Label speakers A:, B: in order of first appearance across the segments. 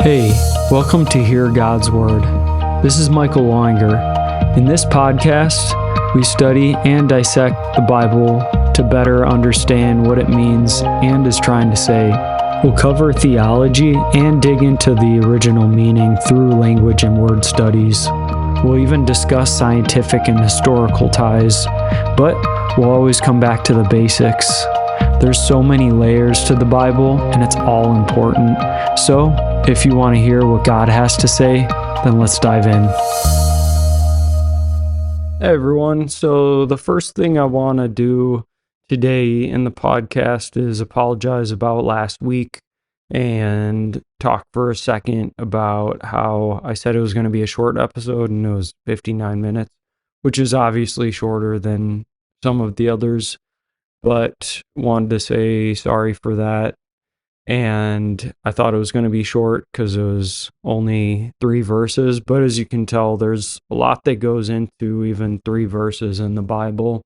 A: Hey, welcome to Hear God's Word. This is Michael Loinger. In this podcast, we study and dissect the Bible to better understand what it means and is trying to say. We'll cover theology and dig into the original meaning through language and word studies. We'll even discuss scientific and historical ties, but we'll always come back to the basics. There's so many layers to the Bible, and it's all important. So, if you want to hear what God has to say, then let's dive in. Hey everyone, so the first thing I want to do today in the podcast is apologize about last week and talk for a second about how I said it was going to be a short episode and it was 59 minutes, which is obviously shorter than some of the others, but wanted to say sorry for that. And I thought it was going to be short because it was only 3 verses. But as you can tell, there's a lot that goes into even 3 verses in the Bible,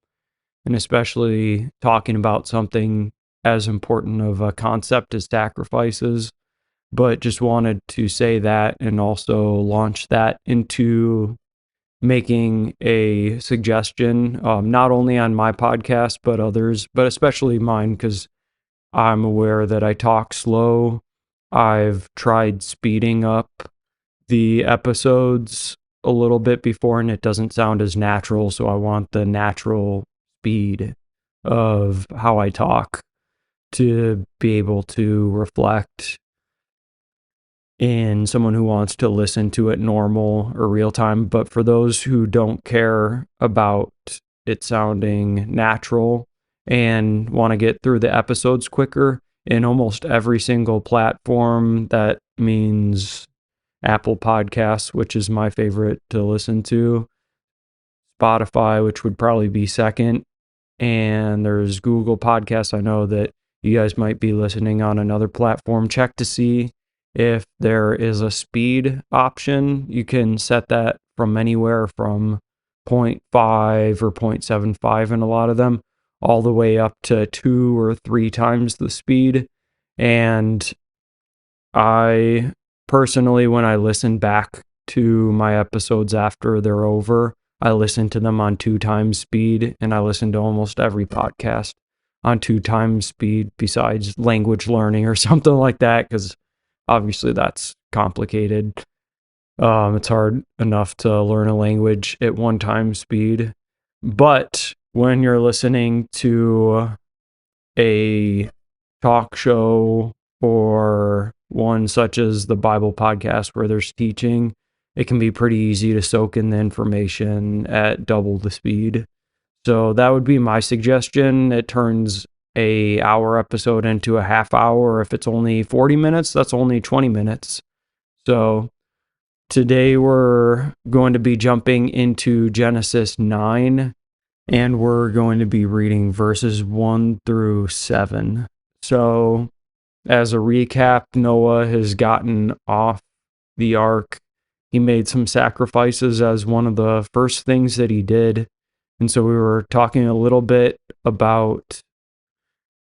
A: and especially talking about something as important of a concept as sacrifices. But just wanted to say that and also launch that into making a suggestion, not only on my podcast, but others, but especially mine, because I'm aware that I talk slow. I've tried speeding up the episodes a little bit before, and it doesn't sound as natural, so I want the natural speed of how I talk to be able to reflect in someone who wants to listen to it normal or real time. But for those who don't care about it sounding natural and want to get through the episodes quicker, in almost every single platform, that means Apple Podcasts, which is my favorite to listen to, Spotify, which would probably be second, and there's Google Podcasts. I know that you guys might be listening on another platform. Check to see if there is a speed option. You can set that from anywhere from 0.5 or 0.75 in a lot of them, all the way up to 2 or 3 times the speed. And I personally, when I listen back to my episodes after they're over, I listen to them on 2 times speed, and I listen to almost every podcast on 2 times speed besides language learning or something like that, because obviously that's complicated. It's hard enough to learn a language at 1 time speed. But when you're listening to a talk show or one such as the Bible podcast where there's teaching, it can be pretty easy to soak in the information at double the speed. So that would be my suggestion. It turns a hour episode into a half hour. If it's only 40 minutes, that's only 20 minutes. So today we're going to be jumping into Genesis 9, and we're going to be reading verses 1 through 7. So as a recap, Noah has gotten off the ark. He made some sacrifices as one of the first things that he did. And so we were talking a little bit about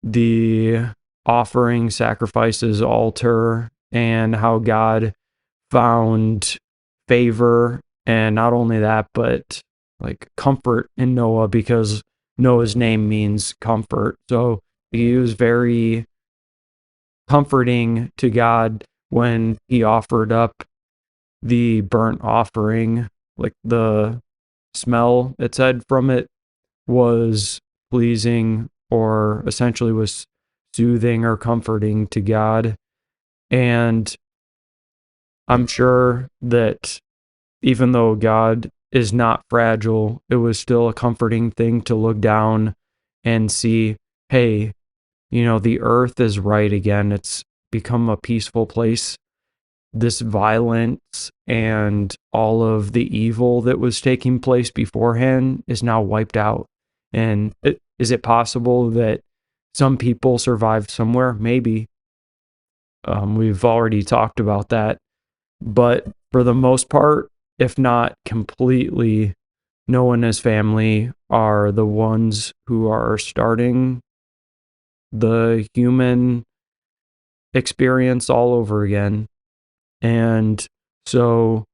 A: the offering sacrifices altar and how God found favor, and not only that, but like comfort in Noah, because Noah's name means comfort. So he was very comforting to God when he offered up the burnt offering. Like the smell, it said, from it was pleasing, or essentially was soothing or comforting to God. And I'm sure that even though God is not fragile, it was still a comforting thing to look down and see, hey, the earth is right again. It's become a peaceful place. This violence and all of the evil that was taking place beforehand is now wiped out. And is it possible that some people survived somewhere? Maybe. We've already talked about that. But for the most part, if not completely, Noah and his family are the ones who are starting the human experience all over again. And so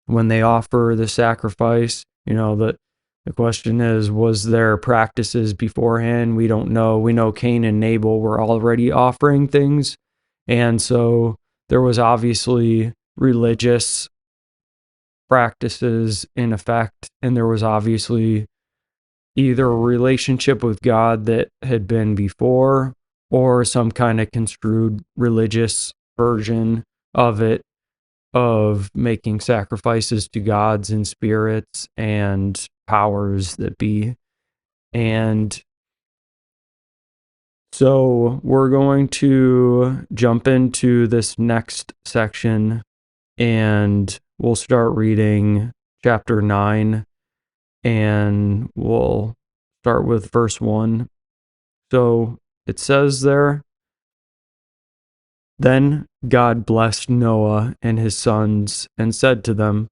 A: when they offer the sacrifice, the question is, was there practices beforehand? We don't know. We know Cain and Abel were already offering things. And so there was obviously religious practices in effect, and there was obviously either a relationship with God that had been before or some kind of construed religious version of it, of making sacrifices to gods and spirits and powers that be. And so we're going to jump into this next section, and we'll start reading chapter 9, and we'll start with verse 1. So it says there, "Then God blessed Noah and his sons and said to them,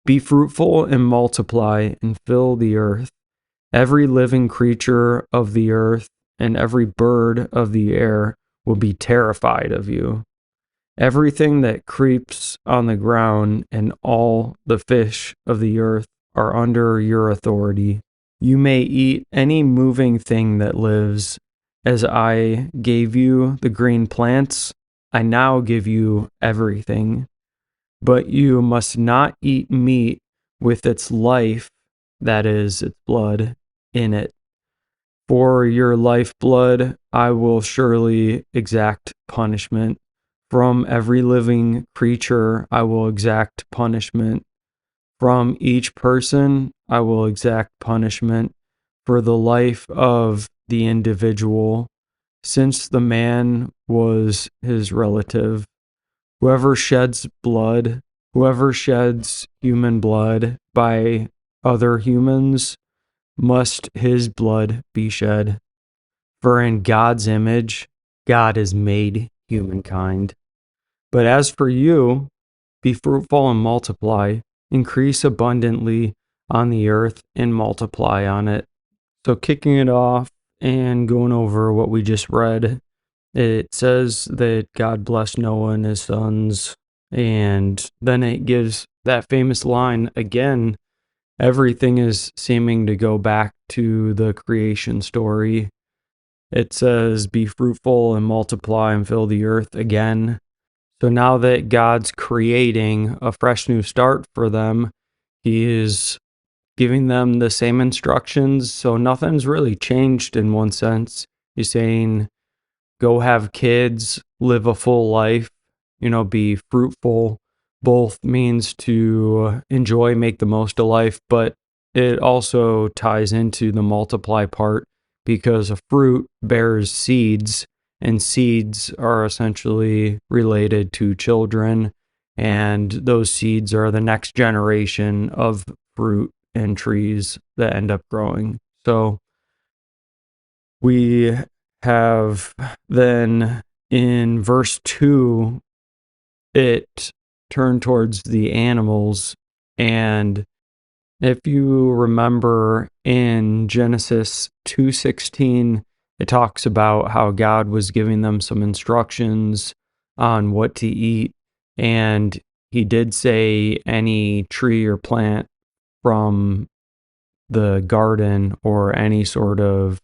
A: 'Be fruitful and multiply and fill the earth. Every living creature of the earth and every bird of the air will be terrified of you. Everything that creeps on the ground and all the fish of the earth are under your authority. You may eat any moving thing that lives. As I gave you the green plants, I now give you everything. But you must not eat meat with its life, that is, its blood, in it. For your lifeblood I will surely exact punishment. From every living creature I will exact punishment. From each person I will exact punishment for the life of the individual, since the man was his relative. Whoever sheds human blood by other humans, must his blood be shed. For in God's image, God has made humankind. But as for you, be fruitful and multiply, increase abundantly on the earth and multiply on it." So kicking it off and going over what we just read, it says that God blessed Noah and his sons, and then it gives that famous line again. Everything is seeming to go back to the creation story. It says, "Be fruitful and multiply and fill the earth" again. So now that God's creating a fresh new start for them, He is giving them the same instructions. So nothing's really changed in one sense. He's saying, go have kids, live a full life, be fruitful. Both means to enjoy, make the most of life, but it also ties into the multiply part, because a fruit bears seeds, and seeds are essentially related to children, and those seeds are the next generation of fruit and trees that end up growing. So we have then in verse 2, it turned towards the animals. And if you remember in Genesis 2:16, it talks about how God was giving them some instructions on what to eat. And he did say any tree or plant from the garden, or any sort of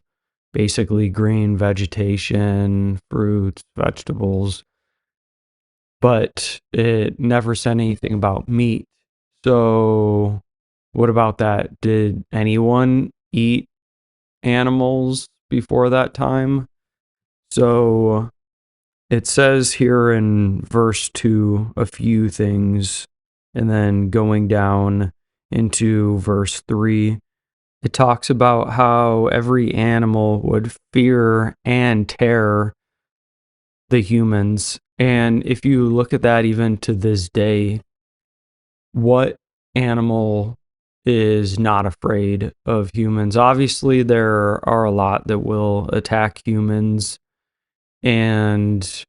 A: basically green vegetation, fruits, vegetables, but it never said anything about meat. So what about that? Did anyone eat animals before that time? So it says here in verse 2 a few things, and then going down into verse 3, it talks about how every animal would fear and terror the humans. And if you look at that even to this day, what animal is not afraid of humans? Obviously, there are a lot that will attack humans, and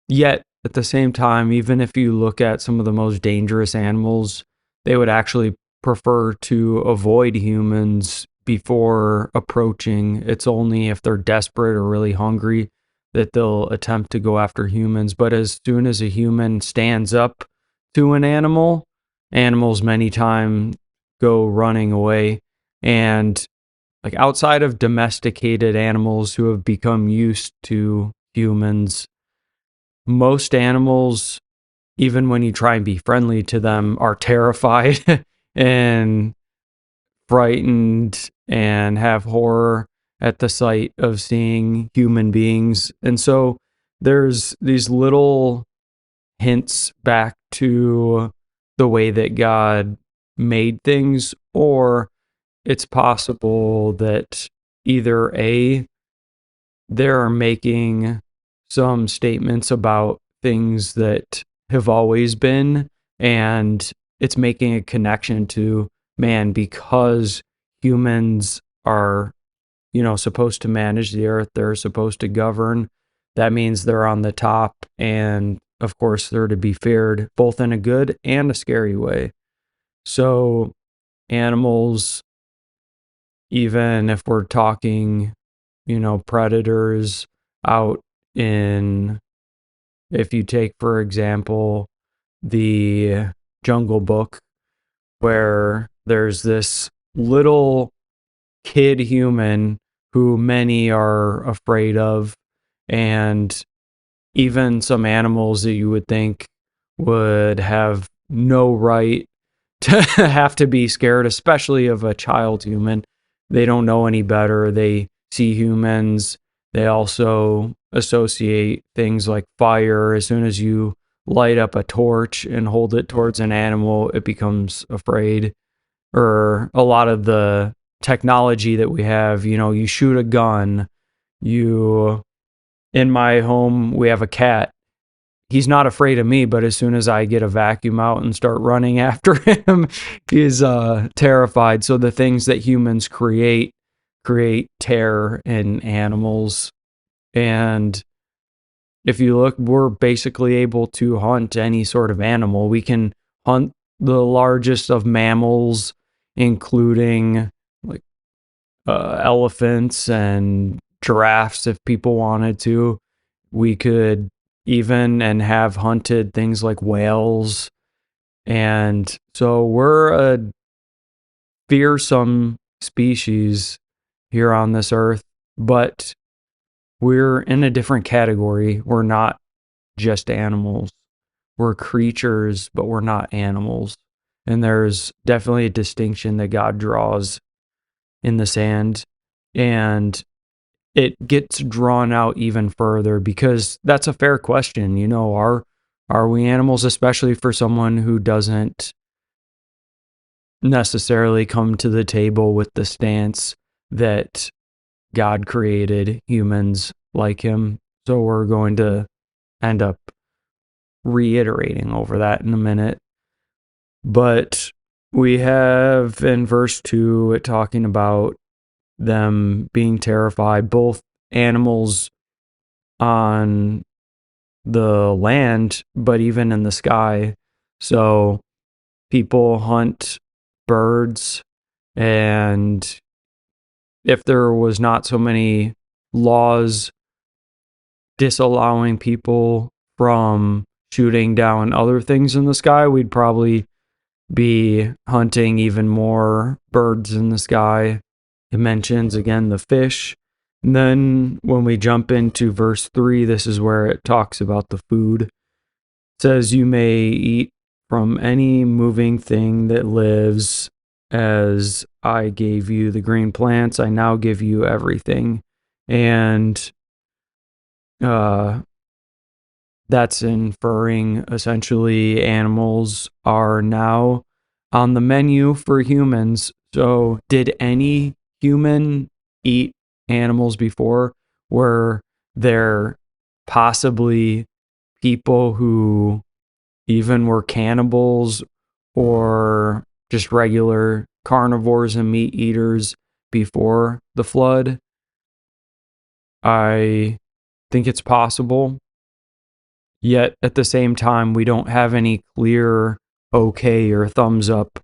A: yet at the same time, even if you look at some of the most dangerous animals, they would actually prefer to avoid humans before approaching. It's only if they're desperate or really hungry that they'll attempt to go after humans. But as soon as a human stands up to an animal, animals many times go running away. And like outside of domesticated animals who have become used to humans, most animals, even when you try and be friendly to them, are terrified and frightened and have horror at the sight of seeing human beings. And so there's these little hints back to the way that God made things, or it's possible that either A, they're making some statements about things that have always been, and it's making a connection to man because humans are, supposed to manage the earth, they're supposed to govern. That means they're on the top, and of course, they're to be feared both in a good and a scary way. So, animals, even if we're talking, predators out in, if you take, for example, the Jungle Book, where there's this little kid human who many are afraid of, and even some animals that you would think would have no right to have to be scared, especially of a child human. They don't know any better. They see humans. They also associate things like fire. As soon as you light up a torch and hold it towards an animal, it becomes afraid. Or a lot of the technology that we have, you shoot a gun. In my home, we have a cat. He's not afraid of me, but as soon as I get a vacuum out and start running after him, he's terrified. So the things that humans create terror in animals. And if you look, we're basically able to hunt any sort of animal. We can hunt the largest of mammals, including like elephants and giraffes if people wanted to. We could even and have hunted things like whales. And so we're a fearsome species here on this earth, but we're in a different category. We're not just animals. We're creatures, but we're not animals. And there's definitely a distinction that God draws in the sand. And it gets drawn out even further because that's a fair question. Are we animals, especially for someone who doesn't necessarily come to the table with the stance that God created humans like him? So we're going to end up reiterating over that in a minute. But we have in verse 2 it talking about them being terrified, both animals on the land, but even in the sky. So people hunt birds, and if there was not so many laws disallowing people from shooting down other things in the sky, we'd probably be hunting even more birds in the sky. It mentions again the fish. And then when we jump into verse 3, this is where it talks about the food. It says, "You may eat from any moving thing that lives. As I gave you the green plants, I now give you everything." And that's inferring essentially animals are now on the menu for humans. So did any human eat animals before? Were there possibly people who even were cannibals or just regular carnivores and meat eaters before the flood? I think it's possible. Yet at the same time, we don't have any clear okay or thumbs up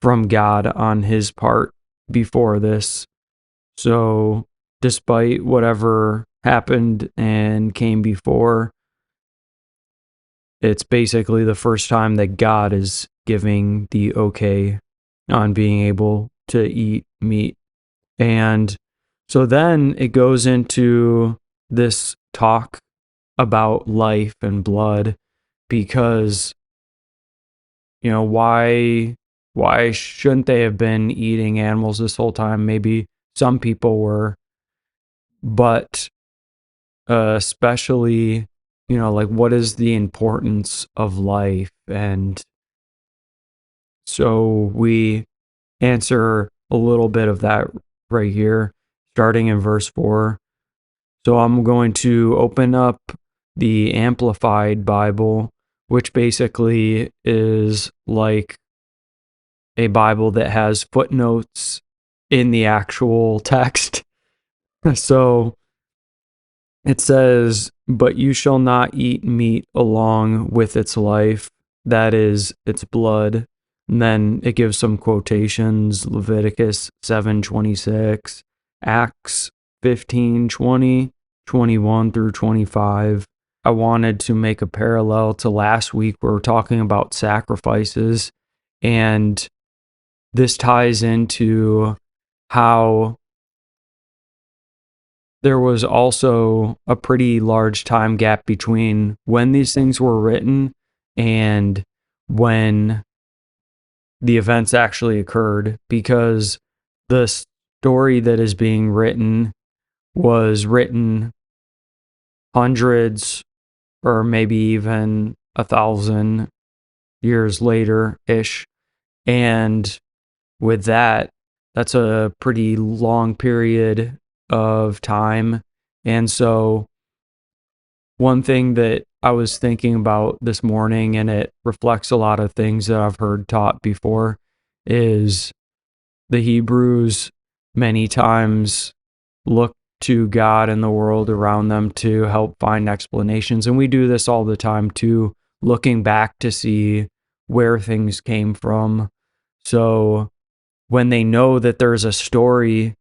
A: from God on his part before this. So despite whatever happened and came before. It's basically the first time that God is giving the okay on being able to eat meat. And so then it goes into this talk about life and blood, because why shouldn't they have been eating animals this whole time? Maybe some people were, but especially, like, what is the importance of life? And so we answer a little bit of that right here, starting in verse 4. So I'm going to open up the Amplified Bible, which basically is like a Bible that has footnotes in the actual text. So it says, "But you shall not eat meat along with its life, that is, its blood." And then it gives some quotations: Leviticus 7:26, Acts 15:20, 21 through 25. I wanted to make a parallel to last week where we're talking about sacrifices, and this ties into how there was also a pretty large time gap between when these things were written and when the events actually occurred, because the story that is being written was written hundreds or maybe even 1,000 years later ish. And with that, that's a pretty long period of time. And so one thing that I was thinking about this morning, and it reflects a lot of things that I've heard taught before, is the Hebrews many times look to God and the world around them to help find explanations. And we do this all the time too, looking back to see where things came from. So when they know that there's a story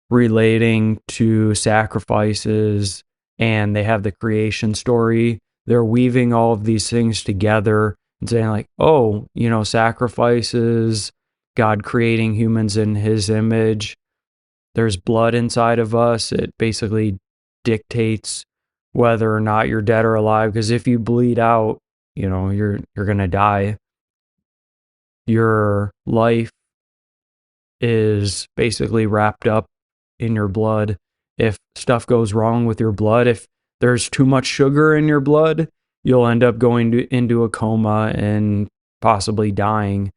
A: relating to sacrifices and they have the creation story, they're weaving all of these things together and saying, like, oh, sacrifices, God creating humans in his image, there's blood inside of us. It basically dictates whether or not you're dead or alive, because if you bleed out, you're going to die. Your life is basically wrapped up in your blood. If stuff goes wrong with your blood, if there's too much sugar in your blood, you'll end up going into a coma and possibly dying.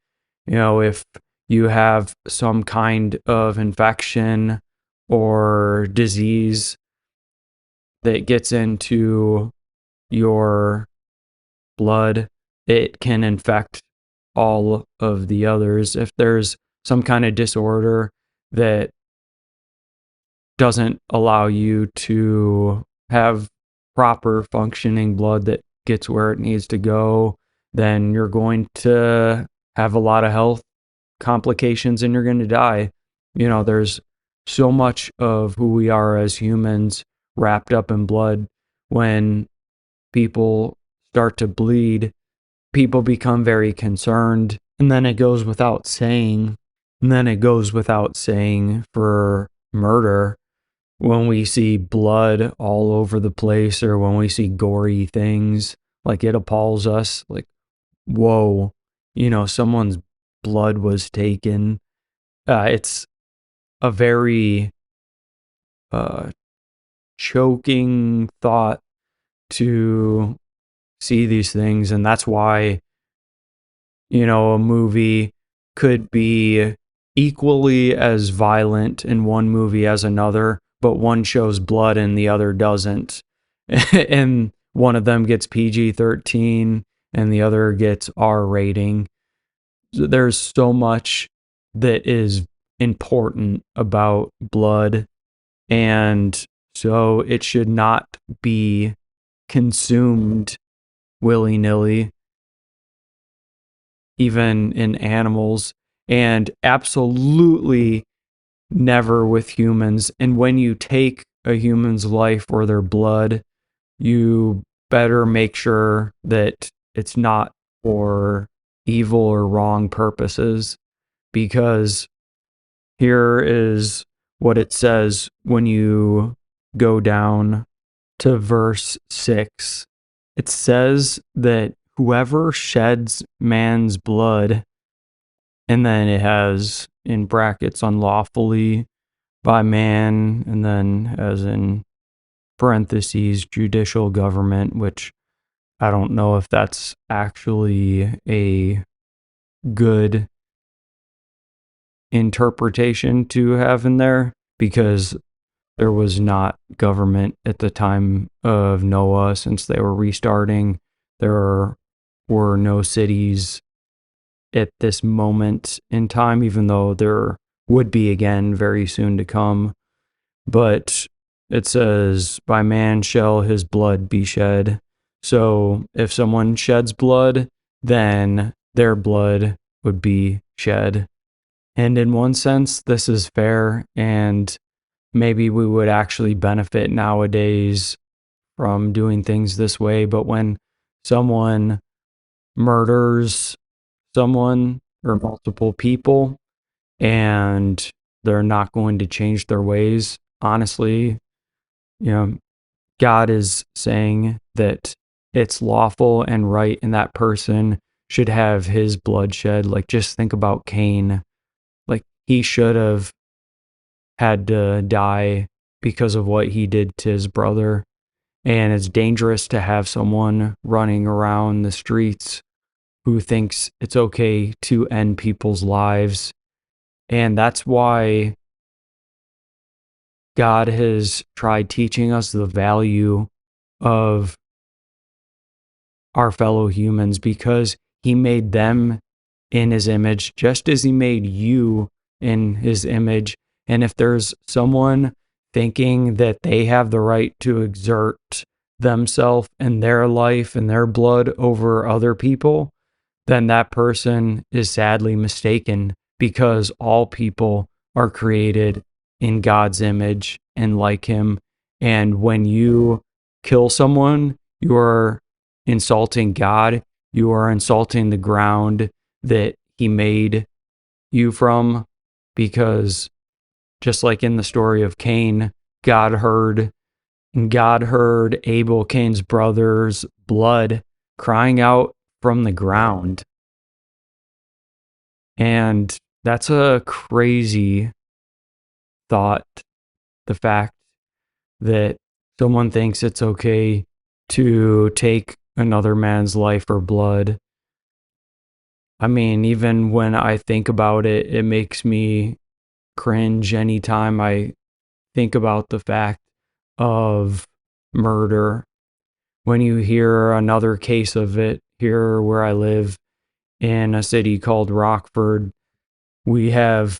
A: If you have some kind of infection or disease that gets into your blood, it can infect all of the others. If there's some kind of disorder that doesn't allow you to have proper functioning blood that gets where it needs to go, then you're going to have a lot of health complications and you're going to die. There's so much of who we are as humans wrapped up in blood. When people start to bleed, people become very concerned. And then it goes without saying. For murder, when we see blood all over the place or when we see gory things, like, it appalls us. Like, whoa, someone's blood was taken. It's a very choking thought to see these things. And that's why, a movie could be equally as violent in one movie as another, but one shows blood and the other doesn't. And one of them gets PG-13 and the other gets R rating. There's so much that is important about blood, and so it should not be consumed willy-nilly, even in animals, and absolutely never with humans. And when you take a human's life or their blood, you better make sure that it's not for evil or wrong purposes, because here is what it says when you go down to verse 6. It says that whoever sheds man's blood, and then it has in brackets unlawfully by man, and then as in parentheses judicial government, which I don't know if that's actually a good interpretation to have in there, because there was not government at the time of Noah since they were restarting. There were no cities at this moment in time, even though there would be again very soon to come. But it says, by man shall his blood be shed. So if someone sheds blood, then their blood would be shed. And in one sense, this is fair, and maybe we would actually benefit nowadays from doing things this way. But when someone murders someone or multiple people and they're not going to change their ways, honestly, God is saying that it's lawful and right, and that person should have his blood shed. Like, just think about Cain. Like, he should have had to die because of what he did to his brother. And it's dangerous to have someone running around the streets who thinks it's okay to end people's lives. And that's why God has tried teaching us the value of our fellow humans, because he made them in his image, just as he made you in his image. And if there's someone thinking that they have the right to exert themselves and their life and their blood over other people, then that person is sadly mistaken, because all people are created in God's image and like him. And when you kill someone, you are insulting God. You are insulting the ground that he made you from, because just like in the story of Cain, God heard Abel, Cain's brother's blood crying out from the ground. And that's a crazy thought, the fact that someone thinks it's okay to take another man's life or blood. I mean, even when I think about it, it makes me cringe anytime I think about the fact of murder. When you hear another case of it here where I live in a city called Rockford, we have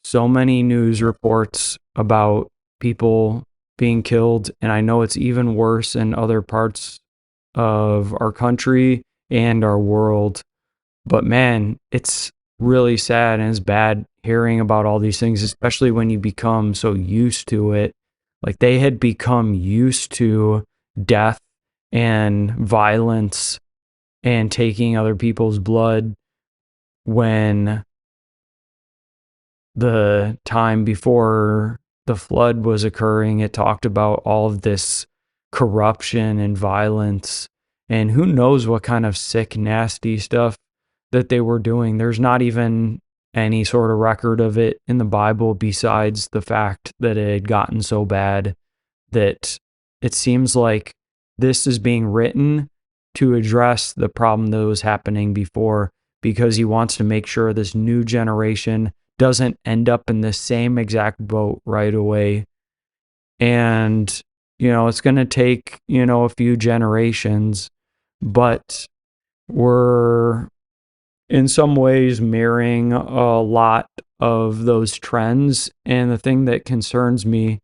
A: so many news reports about people being killed, and I know it's even worse in other parts of our country and our world. But man, it's really sad and it's bad hearing about all these things, especially when you become so used to it. Like, they had become used to death and violence and taking other people's blood when the time before the flood was occurring, it talked about all of this corruption and violence, and who knows what kind of sick, nasty stuff that they were doing. There's not even any sort of record of it in the Bible, besides the fact that it had gotten so bad that it seems like this is being written to address the problem that was happening before, because he wants to make sure this new generation doesn't end up in the same exact boat right away. And, it's going to take, a few generations, but we're in some ways mirroring a lot of those trends. And the thing that concerns me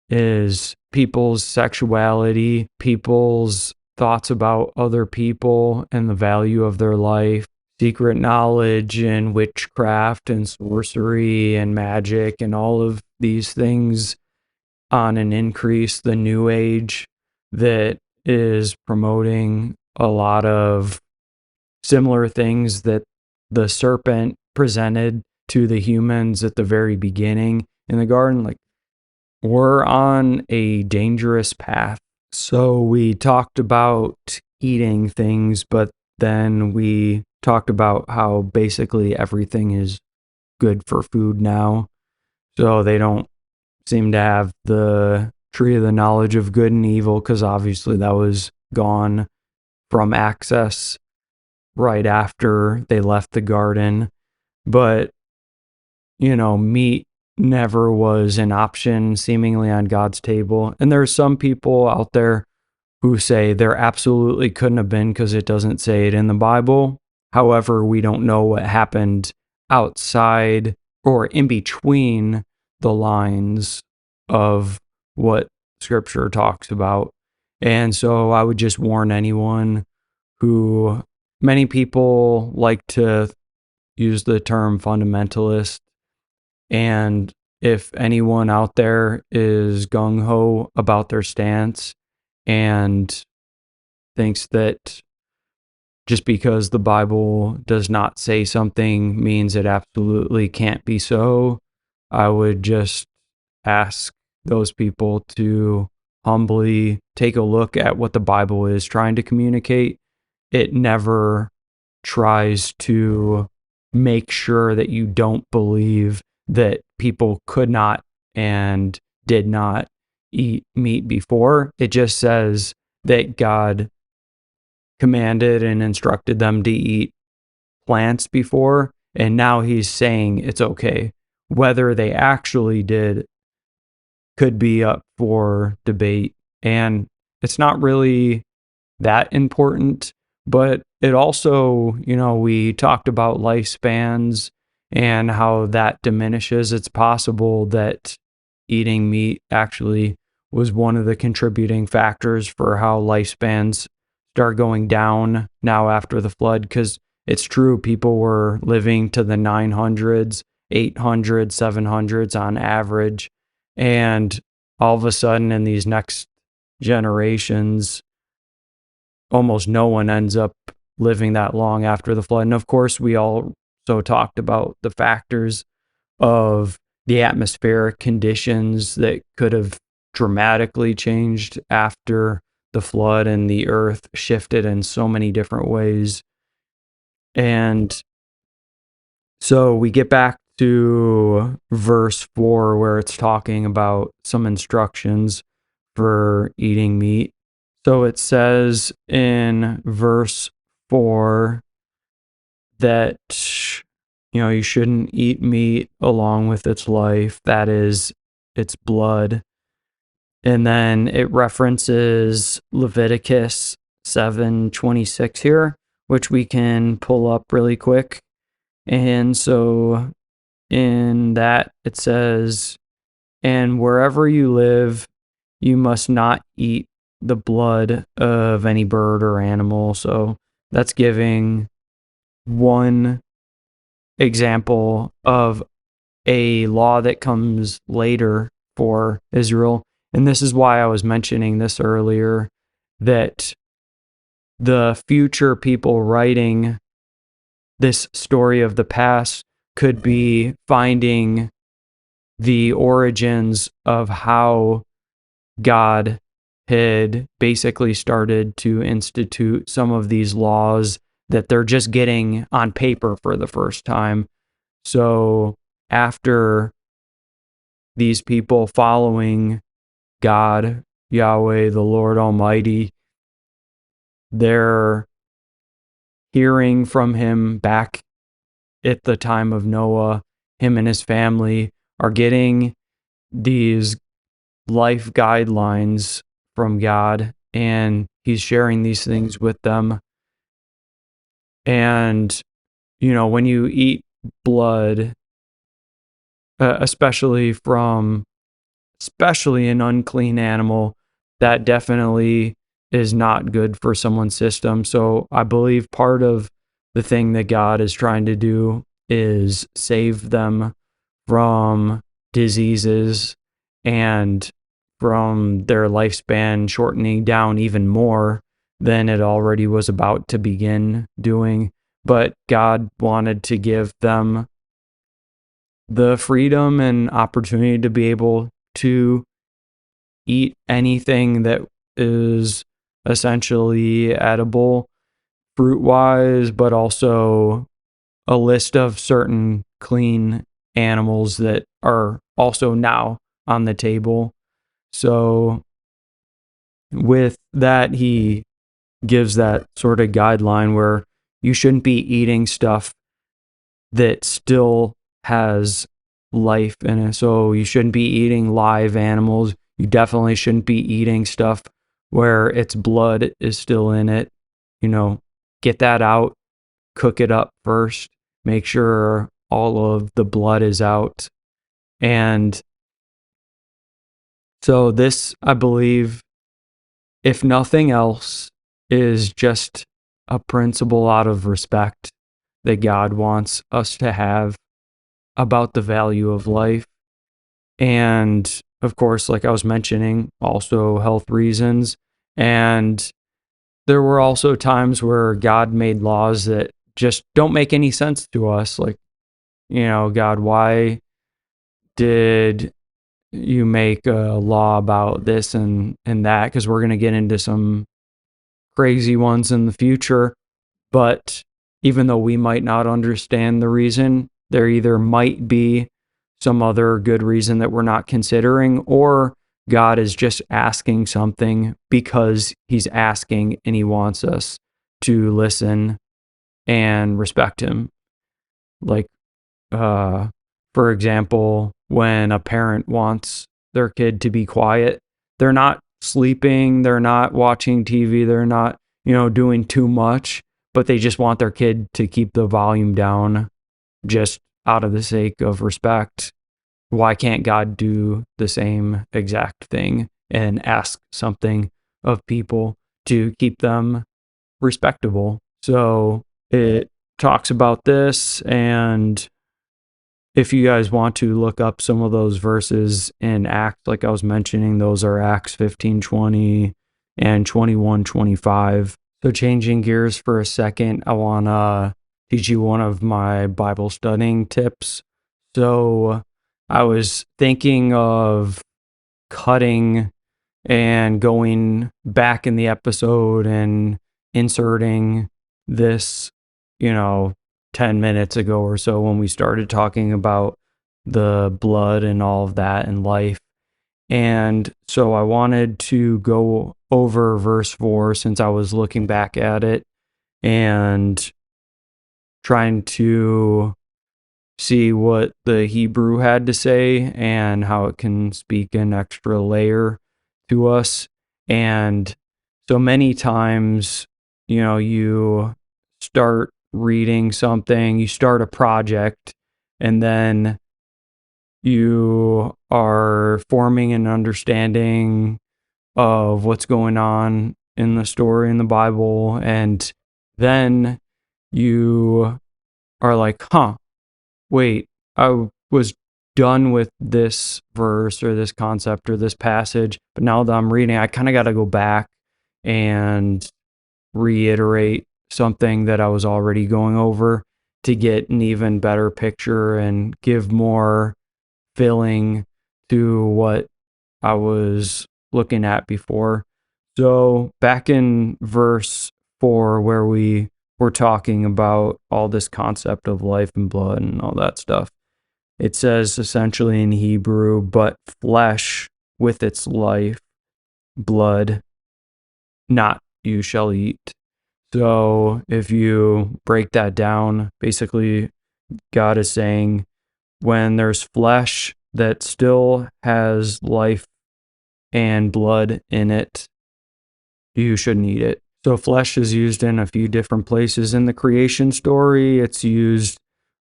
A: is people's sexuality, people's thoughts about other people and the value of their life, secret knowledge and witchcraft and sorcery and magic and all of these things. on an increase, the new age that is promoting a lot of similar things that the serpent presented to the humans at the very beginning in the garden. Like, we're on a dangerous path. So we talked about eating things, but then we talked about how basically everything is good for food now. So they don't seem to have the tree of the knowledge of good and evil, because obviously that was gone from access right after they left the garden. But, meat never was an option seemingly on God's table. And there's some people out there who say there absolutely couldn't have been because it doesn't say it in the Bible. However, we don't know what happened outside or in between the lines of what scripture talks about. And so I would just warn anyone who, many people like to use the term fundamentalist. And if anyone out there is gung ho about their stance and thinks that just because the Bible does not say something means it absolutely can't be so, I would just ask those people to humbly take a look at what the Bible is trying to communicate. It never tries to make sure that you don't believe that people could not and did not eat meat before. It just says that God commanded and instructed them to eat plants before, and now he's saying it's okay. Whether they actually did could be up for debate, and it's not really that important. But it also, we talked about lifespans and how that diminishes. It's possible that eating meat actually was one of the contributing factors for how lifespans start going down now after the flood, because it's true, people were living to the 900s, 800s, 700s on average. And all of a sudden in these next generations, almost no one ends up living that long after the flood. And of course, we also talked about the factors of the atmospheric conditions that could have dramatically changed after the flood, and the earth shifted in so many different ways. And so we get back to verse 4, where it's talking about some instructions for eating meat. So it says in verse 4 that, you shouldn't eat meat along with its life, that is, its blood. And then it references Leviticus 7:26 here, which we can pull up really quick. And so in that it says, "And wherever you live, you must not eat the blood of any bird or animal." So that's giving one example of a law that comes later for Israel. And this is why I was mentioning this earlier, that the future people writing this story of the past could be finding the origins of how God had basically started to institute some of these laws that they're just getting on paper for the first time. So after these people following God, Yahweh, the Lord Almighty, they're hearing from him back at the time of Noah. Him and his family are getting these life guidelines from God, and he's sharing these things with them. And, when you eat blood, especially an unclean animal, that definitely is not good for someone's system. So I believe part of the thing that God is trying to do is save them from diseases and from their lifespan shortening down even more than it already was about to begin doing. But God wanted to give them the freedom and opportunity to be able to eat anything that is essentially edible fruit wise, but also a list of certain clean animals that are also now on the table. So with that, he gives that sort of guideline where you shouldn't be eating stuff that still has life in it. So you shouldn't be eating live animals. You definitely shouldn't be eating stuff where its blood is still in it. Get that out, cook it up first, make sure all of the blood is out. And so this, I believe, if nothing else, is just a principle out of respect that God wants us to have about the value of life. And of course, like I was mentioning, also health reasons. And there were also times where God made laws that just don't make any sense to us. Like, God, why did you make a law about this and that? Because we're going to get into some crazy ones in the future. But even though we might not understand the reason, there either might be some other good reason that we're not considering, or God is just asking something because he's asking and he wants us to listen and respect him. Like, for example, when a parent wants their kid to be quiet, they're not sleeping, they're not watching TV, they're not, doing too much, but they just want their kid to keep the volume down just out of the sake of respect. Why can't God do the same exact thing and ask something of people to keep them respectable? So it talks about this, and if you guys want to look up some of those verses in Acts, like I was mentioning, those are Acts 15:20 and 21:25. So changing gears for a second, I want to teach you one of my Bible studying tips. So I was thinking of cutting and going back in the episode and inserting this, 10 minutes ago or so when we started talking about the blood and all of that and life. And so I wanted to go over verse 4 since I was looking back at it and trying to see what the Hebrew had to say and how it can speak an extra layer to us. And so many times, you start reading something, you start a project, and then you are forming an understanding of what's going on in the story in the Bible. And then you are like, wait, I was done with this verse or this concept or this passage, but now that I'm reading, I kind of got to go back and reiterate something that I was already going over to get an even better picture and give more filling to what I was looking at before. So back in verse 4, where we were talking about all this concept of life and blood and all that stuff, it says essentially in Hebrew, but flesh with its life, blood, not you shall eat. So if you break that down, basically God is saying when there's flesh that still has life and blood in it, you shouldn't eat it. So flesh is used in a few different places in the creation story. It's used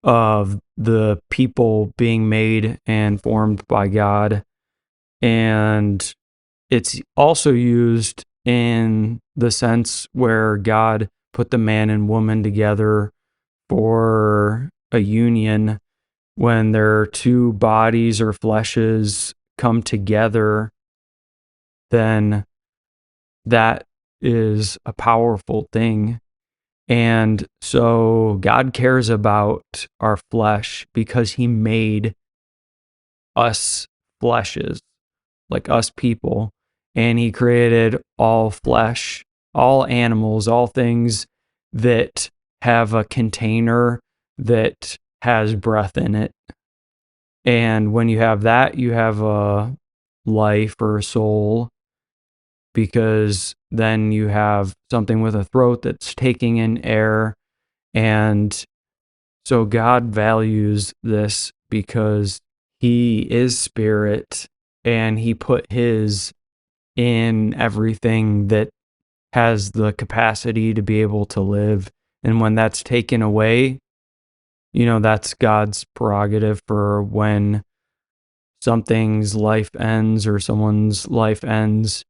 A: of the people being made and formed by God. And it's also used in the sense where God put the man and woman together for a union when their two bodies or fleshes come together then that is a powerful thing. And so God cares about our flesh because he made us fleshes, like us people, and he created all flesh, all animals, all things that have a container that has breath in it. And when you have that, you have a life or a soul, because then you have something with a throat that's taking in air. And so God values this because he is spirit, and he put his in everything that has the capacity to be able to live. And when that's taken away, that's God's prerogative for when something's life ends or someone's life ends.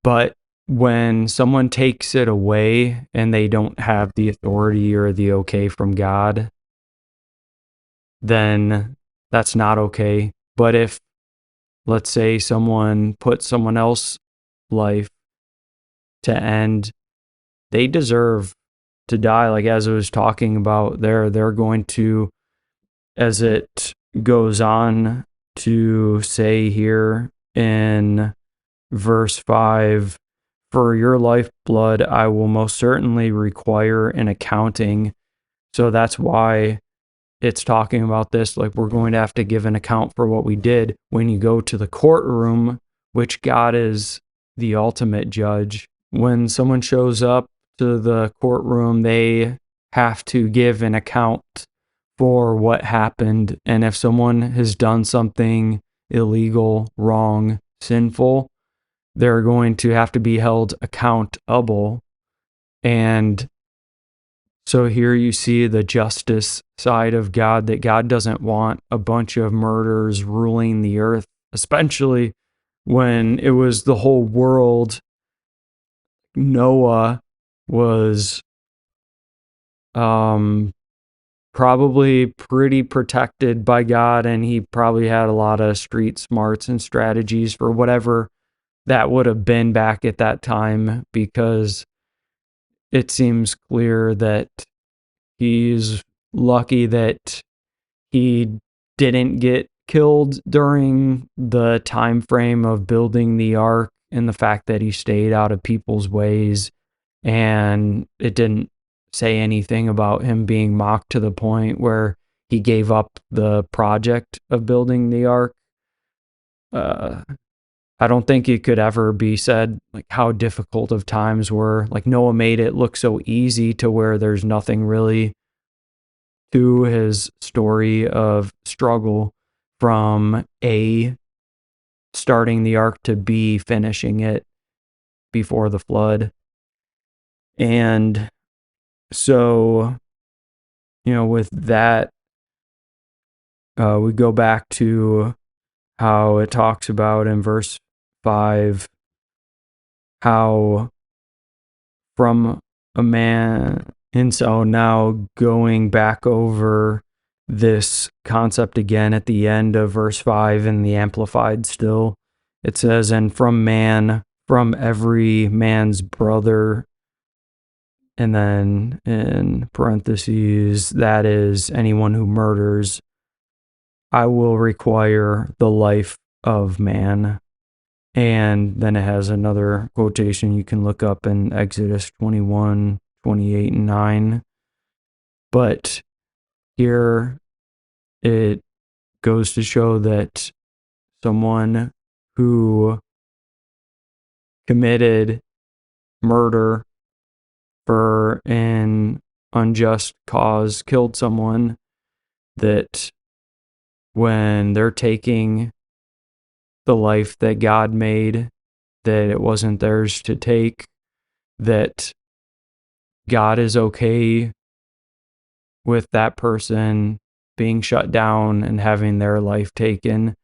A: But when someone takes it away and they don't have the authority or the okay from God, then that's not okay. But if, let's say, someone put someone else's life to end, they deserve to die. Like as I was talking about there, they're going to, as it goes on to say here in verse 5, for your lifeblood I will most certainly require an accounting. So that's why it's talking about this, like we're going to have to give an account for what we did when you go to the courtroom, which God is the ultimate judge. When someone shows up to the courtroom, they have to give an account for what happened. And if someone has done something illegal, wrong, sinful, they're going to have to be held accountable. And so here you see the justice side of God, that God doesn't want a bunch of murderers ruling the earth, especially when it was the whole world. Noah was probably pretty protected by God, and he probably had a lot of street smarts and strategies for whatever that would have been back at that time, because it seems clear that he's lucky that he didn't get killed during the time frame of building the ark, and the fact that he stayed out of people's ways, and it didn't say anything about him being mocked to the point where he gave up the project of building the ark. I don't think it could ever be said like how difficult of times were. Like Noah made it look so easy to where there's nothing really to his story of struggle from A, starting the ark, to B, finishing it before the flood. And so, with that, we go back to how it talks about in verse 5 how from a man. And so now going back over this concept again at the end of verse 5 in the Amplified still, it says, and from man, from every man's brother, and then in parentheses, that is anyone who murders, I will require the life of man. And then it has another quotation you can look up in Exodus 21, 28, and 9. But here it goes to show that someone who committed murder for an unjust cause, killed someone, that when they're taking the life that God made, that it wasn't theirs to take, that God is okay with that person being shut down and having their life taken.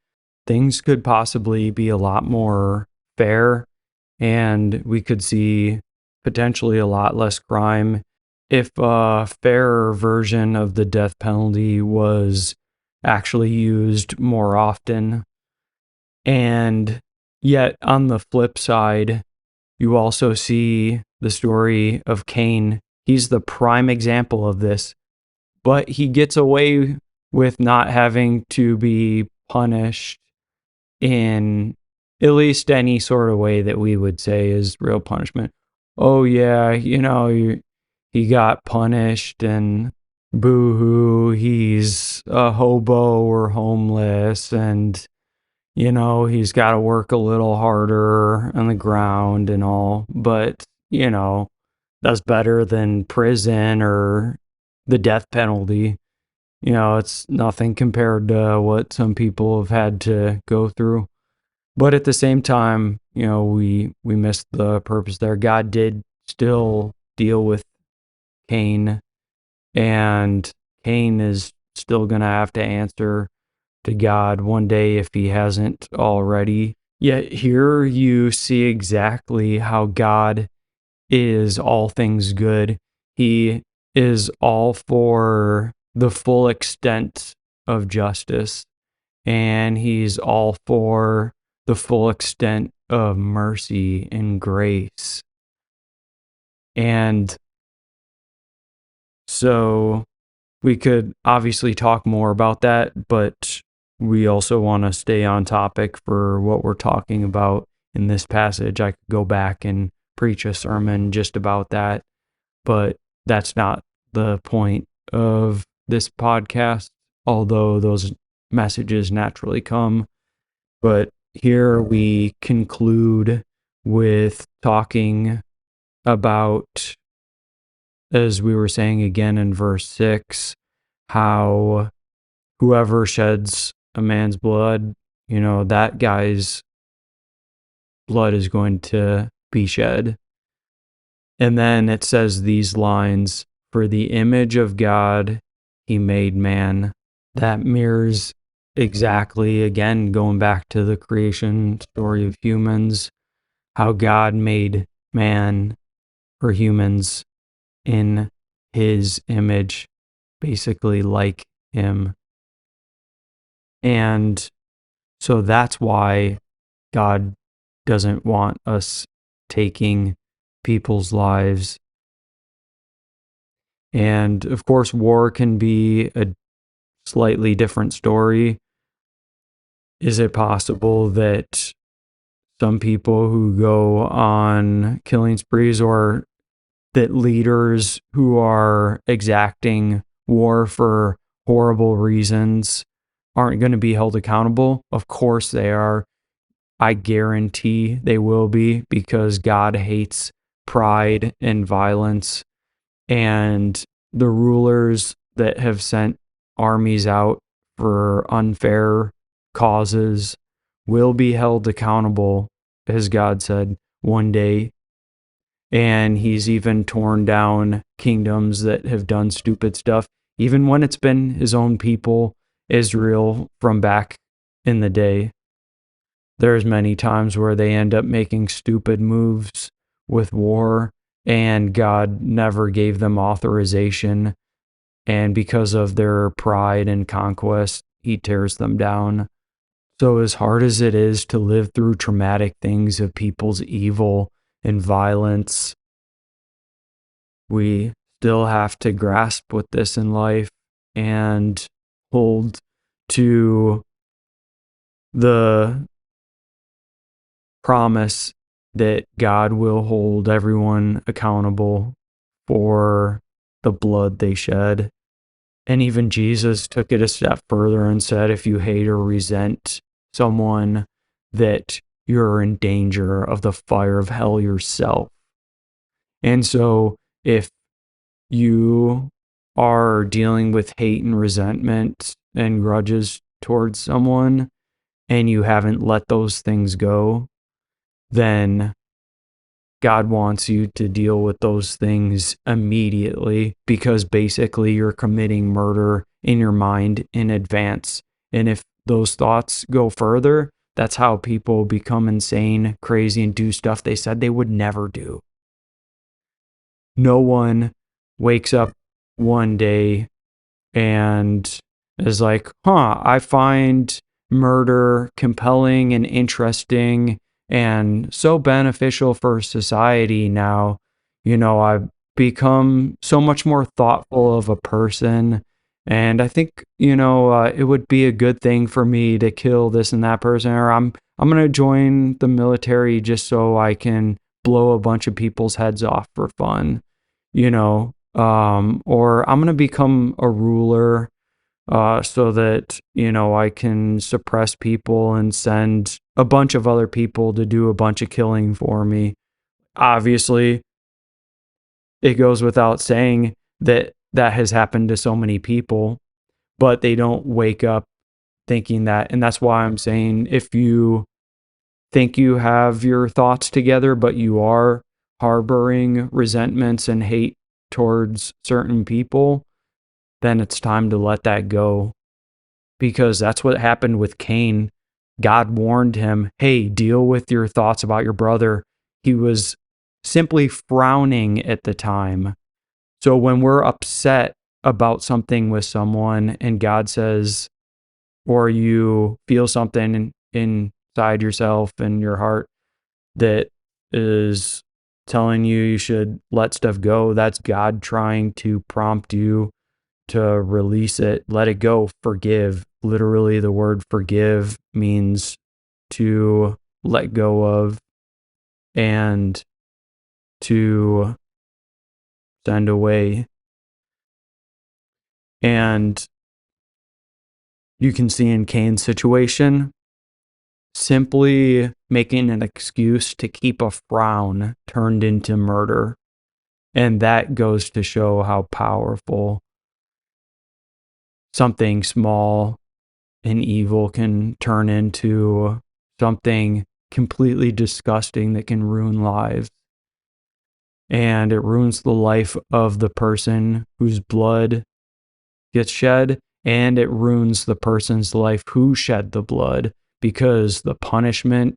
A: Things could possibly be a lot more fair, and we could see potentially a lot less crime if a fairer version of the death penalty was actually used more often. And Yet on the flip side, you also see the story of Cain. He's the prime example of this, but he gets away with not having to be punished in at least any sort of way that we would say is real punishment. Oh yeah, he got punished and boo-hoo, he's a hobo or homeless, and he's got to work a little harder on the ground and all, but that's better than prison or the death penalty. It's nothing compared to what some people have had to go through. But at the same time, we missed the purpose there. God did still deal with Cain, and Cain is still going to have to answer to God one day if he hasn't already. Yet here you see exactly how God is all things good. He is all for the full extent of justice, and he's all for the full extent of mercy and grace. And so we could obviously talk more about that, but we also want to stay on topic for what we're talking about in this passage. I could go back and preach a sermon just about that, but that's not the point of this podcast, although those messages naturally come. But here we conclude with talking about, as we were saying again in verse 6, how whoever sheds a man's blood, that guy's blood is going to be shed. And then it says these lines, for the image of God he made man. That mirrors exactly, again, going back to the creation story of humans, how God made man, or humans, in his image, basically like him. And so that's why God doesn't want us taking people's lives. And of course, war can be a slightly different story. Is it possible that some people who go on killing sprees, or that leaders who are exacting war for horrible reasons, aren't going to be held accountable? Of course they are. I guarantee they will be, because God hates pride and violence. And the rulers that have sent armies out for unfair causes will be held accountable, as God said, one day. And he's even torn down kingdoms that have done stupid stuff, even when it's been his own people, Israel, from back in the day. There's many times where they end up making stupid moves with war, and God never gave them authorization. And because of their pride and conquest, he tears them down. So as hard as it is to live through traumatic things of people's evil and violence, we still have to grasp with this in life and hold to the promise that God will hold everyone accountable for the blood they shed. And even Jesus took it a step further and said, if you hate or resent someone, that you're in danger of the fire of hell yourself. And so if you are dealing with hate and resentment and grudges towards someone, and you haven't let those things go, then God wants you to deal with those things immediately, because basically you're committing murder in your mind in advance. And if those thoughts go further, that's how people become insane, crazy, and do stuff they said they would never do. No one wakes up one day and is like, I find murder compelling and interesting and so beneficial for society now. I've become so much more thoughtful of a person. And I think, it would be a good thing for me to kill this and that person, or I'm going to join the military just so I can blow a bunch of people's heads off for fun, or I'm going to become a ruler so that, I can suppress people and send a bunch of other people to do a bunch of killing for me. Obviously, it goes without saying that that has happened to so many people, but they don't wake up thinking that. And that's why I'm saying, if you think you have your thoughts together, but you are harboring resentments and hate towards certain people, then it's time to let that go. Because that's what happened with Cain. God warned him, hey, deal with your thoughts about your brother. He was simply frowning at the time. So when we're upset about something with someone and God says, or you feel something inside yourself and your heart that is telling you should let stuff go, that's God trying to prompt you to release it, let it go, forgive. Literally, the word forgive means to let go of and to send away. And you can see in Cain's situation, simply making an excuse to keep a frown turned into murder. And that goes to show how powerful something small and evil can turn into something completely disgusting that can ruin lives. And it ruins the life of the person whose blood gets shed, and it ruins the person's life who shed the blood, because the punishment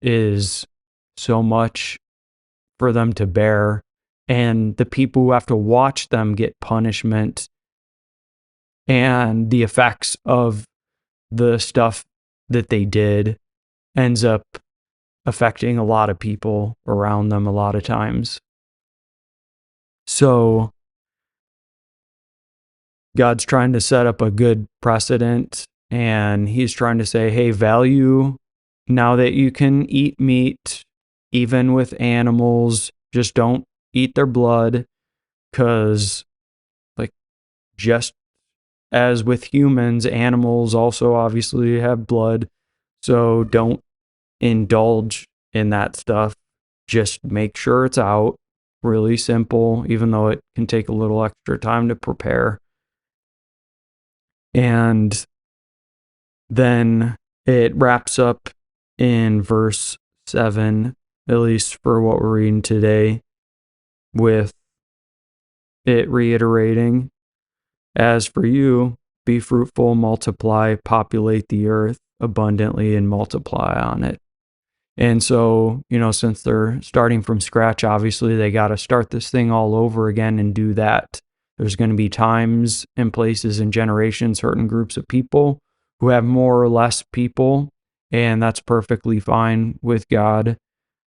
A: is so much for them to bear, and the people who have to watch them get punishment and the effects of the stuff that they did ends up affecting a lot of people around them a lot of times. So God's trying to set up a good precedent, and he's trying to say, hey, value now that you can eat meat, even with animals, just don't eat their blood, because like just as with humans, animals also obviously have blood. So don't indulge in that stuff. Just make sure it's out. Really simple, even though it can take a little extra time to prepare. And then it wraps up in verse 7, at least for what we're reading today, with it reiterating, as for you, be fruitful, multiply, populate the earth abundantly, and multiply on it. And so, since they're starting from scratch, obviously they got to start this thing all over again and do that. There's going to be times and places and generations, certain groups of people who have more or less people, and that's perfectly fine with God,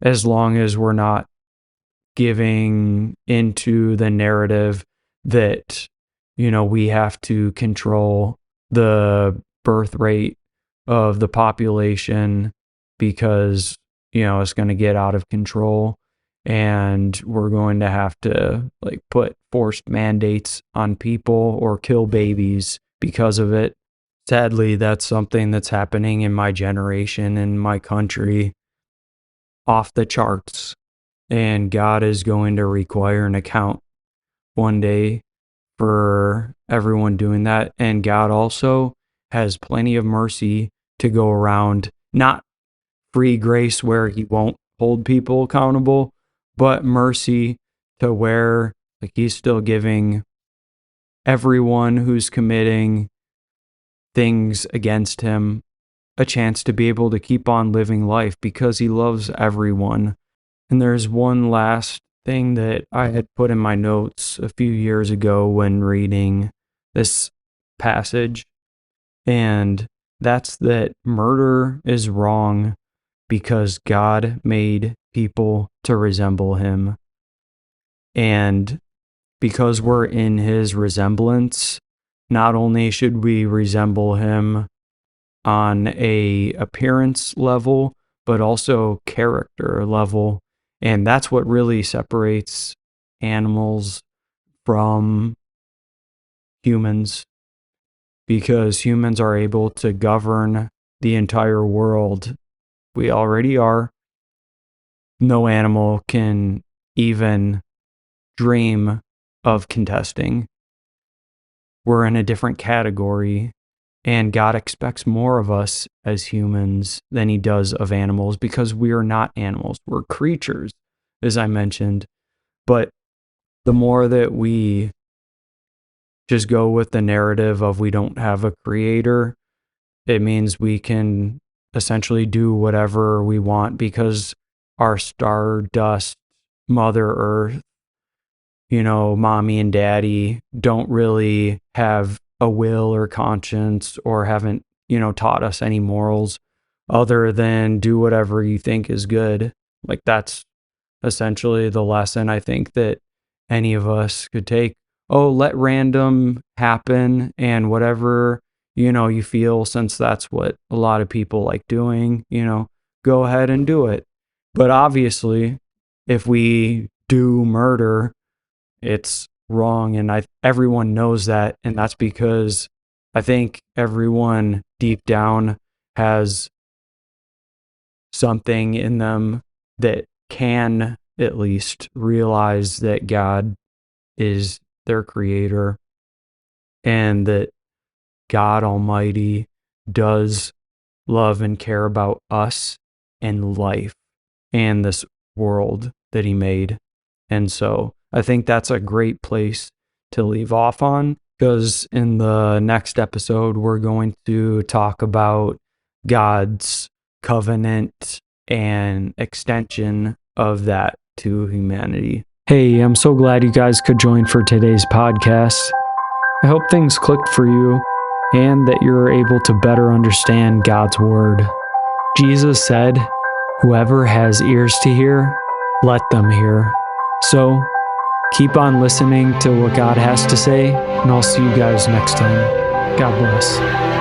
A: as long as we're not giving into the narrative that, we have to control the birth rate of the population because, it's going to get out of control, and we're going to have to put forced mandates on people or kill babies because of it. Sadly, that's something that's happening in my generation, in my country, off the charts. And God is going to require an account one day for everyone doing that. And God also has plenty of mercy to go around, not free grace where he won't hold people accountable, but mercy to where he's still giving everyone who's committing things against him a chance to be able to keep on living life because he loves everyone. And there's one last thing that I had put in my notes a few years ago when reading this passage, and that's that murder is wrong because God made people to resemble him. And because we're in his resemblance, not only should we resemble him on a appearance level, but also character level. And that's what really separates animals from humans, because humans are able to govern the entire world. We already are. No animal can even dream of contesting. We're in a different category, and God expects more of us as humans than he does of animals, because we are not animals. We're creatures, as I mentioned. But the more that we just go with the narrative of we don't have a creator, it means we can essentially do whatever we want, because our stardust Mother Earth, mommy and daddy don't really have a will or conscience, or haven't, taught us any morals other than do whatever you think is good. Like, that's essentially the lesson I think that any of us could take. Oh, let random happen, and whatever, you feel, since that's what a lot of people like doing, go ahead and do it. But obviously, if we do murder, it's wrong, and everyone knows that, and that's because I think everyone deep down has something in them that can at least realize that God is their creator, and that God Almighty does love and care about us and life and this world that he made. And so I think that's a great place to leave off on, because in the next episode, we're going to talk about God's covenant and extension of that to humanity. Hey, I'm so glad you guys could join for today's podcast. I hope things clicked for you and that you're able to better understand God's word. Jesus said, "Whoever has ears to hear, let them hear." So keep on listening to what God has to say, and I'll see you guys next time. God bless.